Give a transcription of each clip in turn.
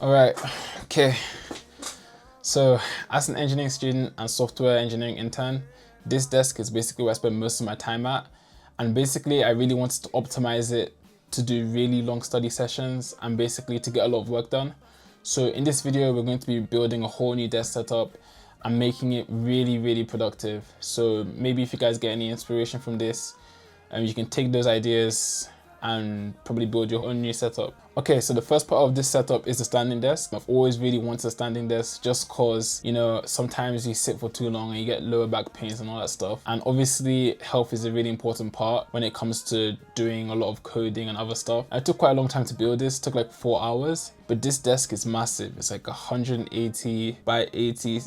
All right, okay. So as an engineering student and software engineering intern, this desk is basically where I spend most of my time at. And basically I really wanted to optimize it to do really long study sessions and basically to get a lot of work done. So in this video, we're going to be building a whole new desk setup and making it really productive. So maybe if you guys get any inspiration from this, you can take those ideas and probably build your own new setup. Okay, so the first part of this setup is the standing desk. I've always really wanted a standing desk just cause, you know, sometimes you sit for too long and you get lower back pains and all that stuff. And obviously health is a really important part when it comes to doing a lot of coding and other stuff. It took quite a long time to build this, it took like 4 hours, but this desk is massive. It's like 180 by 80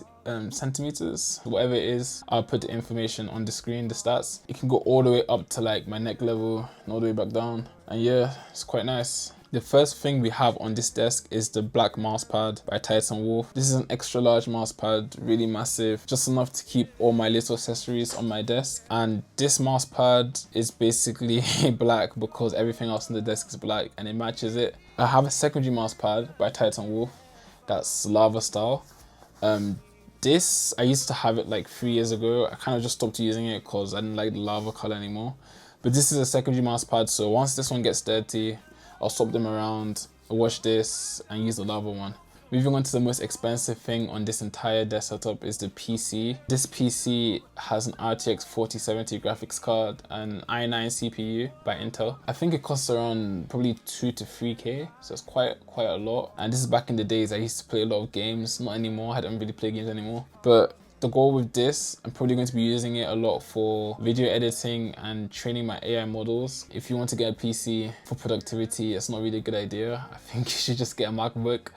centimeters, whatever it is. I'll put the information on the screen, the stats. It can go all the way up to like my neck level and all the way back down. And yeah, it's quite nice. The first thing we have on this desk is the black Mousepad by Titan Wolf. This is an extra large mousepad, really massive, just enough to keep all my little accessories on my desk. And this mousepad is basically black because everything else on the desk is black and it matches it. I have a secondary mousepad by Titan Wolf that's lava style. This, I used to have it like 3 years ago. I kind of just stopped using it because I didn't like the lava color anymore. But this is a secondary mouse pad, so once this one gets dirty, I'll swap them around, wash this, and use the lava one. Moving on to the most expensive thing on this entire desk setup is the PC. This PC has an RTX 4070 graphics card and i9 CPU by Intel. I think it costs around probably 2 to 3K, so it's quite a lot. And this is back in the days I used to play a lot of games, not anymore, I don't really play games anymore. But the goal with this, I'm probably going to be using it a lot for video editing and training my AI models. If you want to get a PC for productivity, it's not really a good idea. I think you should just get a MacBook.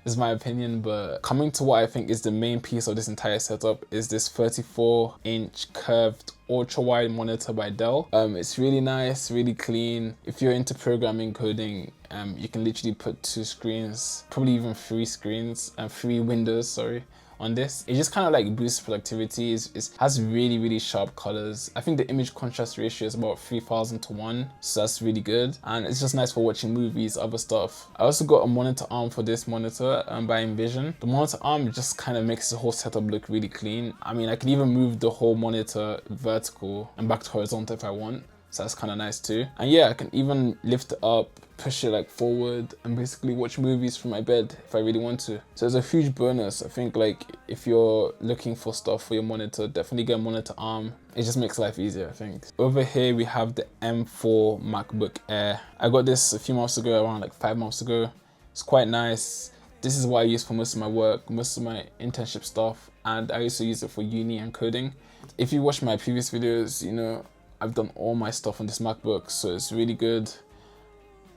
This is my opinion, but coming to what I think is the main piece of this entire setup is this 34-inch curved ultra-wide monitor by Dell. It's really nice, really clean. If you're into programming, coding, you can literally put 2 screens, probably even 3 screens, and 3 windows, sorry, on this. It just kind of like boosts productivity. It has really sharp colors. I think the image contrast ratio is about 3000 to 1, so that's really good. And it's just nice for watching movies, other stuff. I also got a monitor arm for this monitor by Envision. The monitor arm just kind of makes the whole setup look really clean. I mean, I can even move the whole monitor vertical and back to horizontal if I want. So that's kind of nice too. And yeah, I can even lift it up, push it like forward, and basically watch movies from my bed if I really want to. So it's a huge bonus. I think like if you're looking for stuff for your monitor, definitely get a monitor arm. It just makes life easier, I think. Over here we have the M4 MacBook Air. I got this a few months ago, around like 5 months ago. It's quite nice. This is what I use for most of my work, most of my internship stuff, and I also use it for uni and coding. If you watch my previous videos, you know, I've done all my stuff on this MacBook, so it's really good.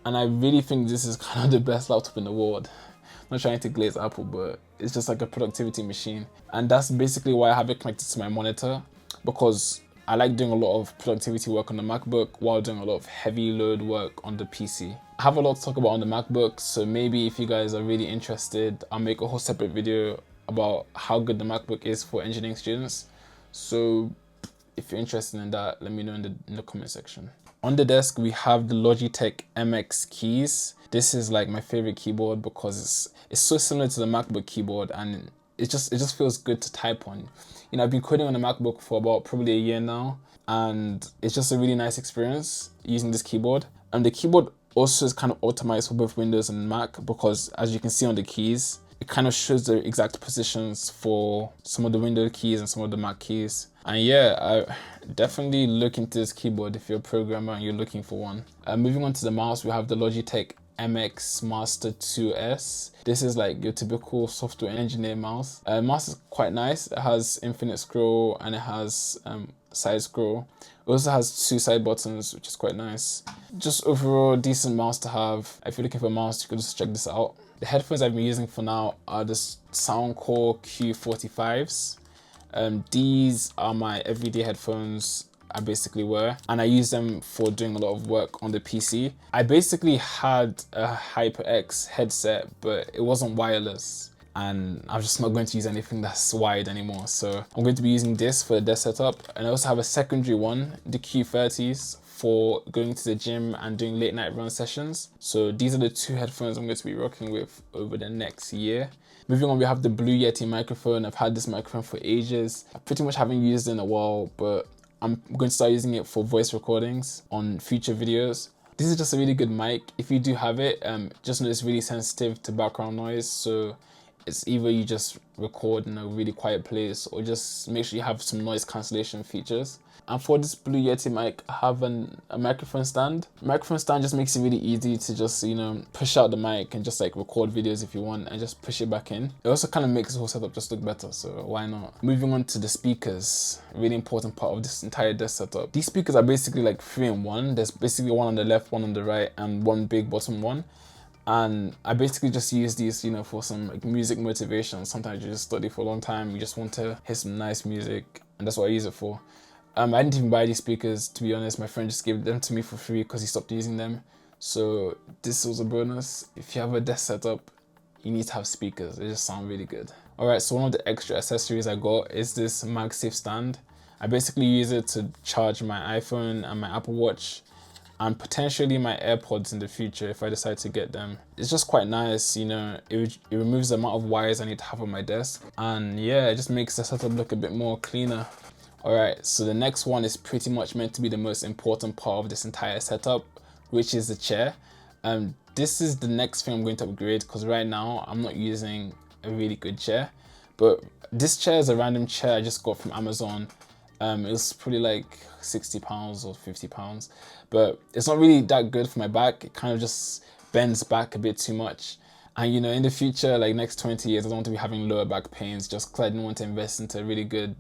And I really think this is kind of the best laptop in the world. I'm not trying to glaze Apple, but it's just like a productivity machine. And that's basically why I have it connected to my monitor, because I like doing a lot of productivity work on the MacBook while doing a lot of heavy load work on the PC. I have a lot to talk about on the MacBook, so maybe if you guys are really interested, I'll make a whole separate video about how good the MacBook is for engineering students. So if you're interested in that, let me know in the comment section. On the desk, we have the Logitech MX keys. This is like my favorite keyboard because it's so similar to the MacBook keyboard, and it just feels good to type on. You know, I've been coding on the MacBook for about probably a year now, and it's just a really nice experience using this keyboard. And the keyboard also is kind of optimized for both Windows and Mac because, as you can see on the keys, it kind of shows the exact positions for some of the Windows keys and some of the Mac keys. And yeah, I definitely look into this keyboard if you're a programmer and you're looking for one. Moving on to the mouse, we have the Logitech MX Master 2S. This is like your typical software engineer mouse. Mouse is quite nice. It has infinite scroll and it has side scroll. It also has 2 side buttons, which is quite nice. Just overall decent mouse to have. If you're looking for a mouse, you can just check this out. The headphones I've been using for now are the Soundcore Q45s. These are my everyday headphones I basically wear, and I use them for doing a lot of work on the PC. I basically had a HyperX headset, but it wasn't wireless, and I'm just not going to use anything that's wired anymore. So I'm going to be using this for the desk setup, and I also have a secondary one, the Q30s, for going to the gym and doing late night run sessions. So these are the two headphones I'm going to be rocking with over the next year. Moving on, we have the Blue Yeti microphone. I've had this microphone for ages. I pretty much haven't used it in a while, but I'm going to start using it for voice recordings on future videos. This is just a really good mic. If you do have it, just know it's really sensitive to background noise. So it's either you just record in a really quiet place or just make sure you have some noise cancellation features. And for this Blue Yeti mic, I have a microphone stand. Microphone stand just makes it really easy to just, push out the mic and just like record videos if you want and just push it back in. It also kind of makes the whole setup just look better, so why not? Moving on to the speakers, really important part of this entire desk setup. These speakers are basically like 3 in 1. There's basically one on the left, one on the right, and one big bottom one. And I basically just use these, for some like music motivation. Sometimes you just study for a long time, you just want to hear some nice music, and that's what I use it for. I didn't even buy these speakers, to be honest. My friend just gave them to me for free because he stopped using them. So this was a bonus. If you have a desk setup, you need to have speakers. They just sound really good. All right, so one of the extra accessories I got is this Magsafe stand. I basically use it to charge my iPhone and my Apple Watch and potentially my AirPods in the future if I decide to get them. It's just quite nice, it removes the amount of wires I need to have on my desk. And yeah, it just makes the setup look a bit more cleaner. All right, so the next one is pretty much meant to be the most important part of this entire setup, which is the chair. This is the next thing I'm going to upgrade because right now I'm not using a really good chair. But this chair is a random chair I just got from Amazon. It was probably like £60 or £50, but it's not really that good for my back. It kind of just bends back a bit too much. And in the future, like next 20 years, I don't want to be having lower back pains just because I didn't want to invest into a really good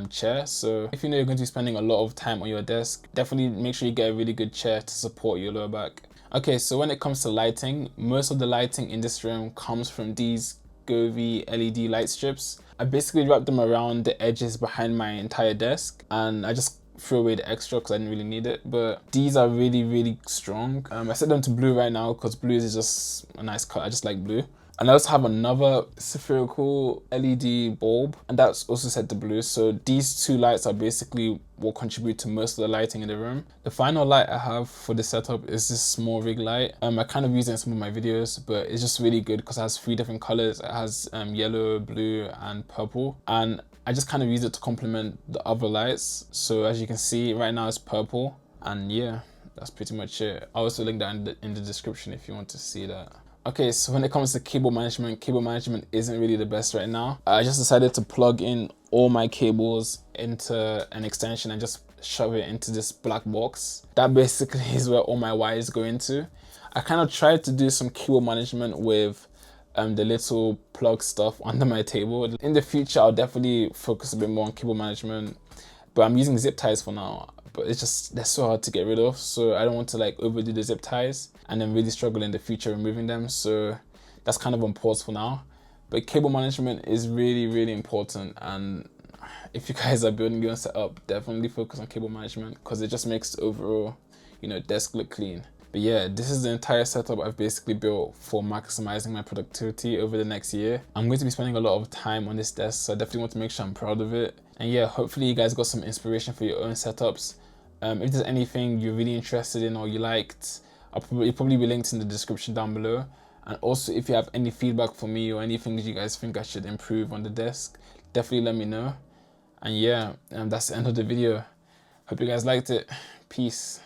chair. So if you're going to be spending a lot of time on your desk, definitely make sure you get a really good chair to support your lower back. Okay, so when it comes to lighting, most of the lighting in this room comes from these Govee LED light strips. I basically wrapped them around the edges behind my entire desk and I just threw away the extra because I didn't really need it, but these are really, really strong. I set them to blue right now because blue is just a nice color. I just like blue. And I also have another spherical LED bulb, and that's also set to blue. So these two lights are basically what contribute to most of the lighting in the room. The final light I have for this setup is this small rig light. I kind of use it in some of my videos, but it's just really good because it has 3 different colors. It has yellow, blue, and purple. And I just kind of use it to complement the other lights. So as you can see, right now it's purple. And yeah, that's pretty much it. I'll also link that in the description if you want to see that. Okay, so when it comes to cable management isn't really the best right now. I just decided to plug in all my cables into an extension and just shove it into this black box. That basically is where all my wires go into. I kind of tried to do some cable management with the little plug stuff under my table. In the future, I'll definitely focus a bit more on cable management, but I'm using zip ties for now. But they're so hard to get rid of, so I don't want to like overdo the zip ties and then really struggle in the future removing them. So that's kind of on pause for now. But cable management is really, really important. And if you guys are building your own setup, definitely focus on cable management because it just makes the overall, desk look clean. But yeah, this is the entire setup I've basically built for maximizing my productivity over the next year. I'm going to be spending a lot of time on this desk, so I definitely want to make sure I'm proud of it. And yeah, hopefully you guys got some inspiration for your own setups. If there's anything you're really interested in or you liked, it'll probably be linked in the description down below. And also, if you have any feedback for me or anything that you guys think I should improve on the desk, definitely let me know. And yeah, that's the end of the video. Hope you guys liked it. Peace.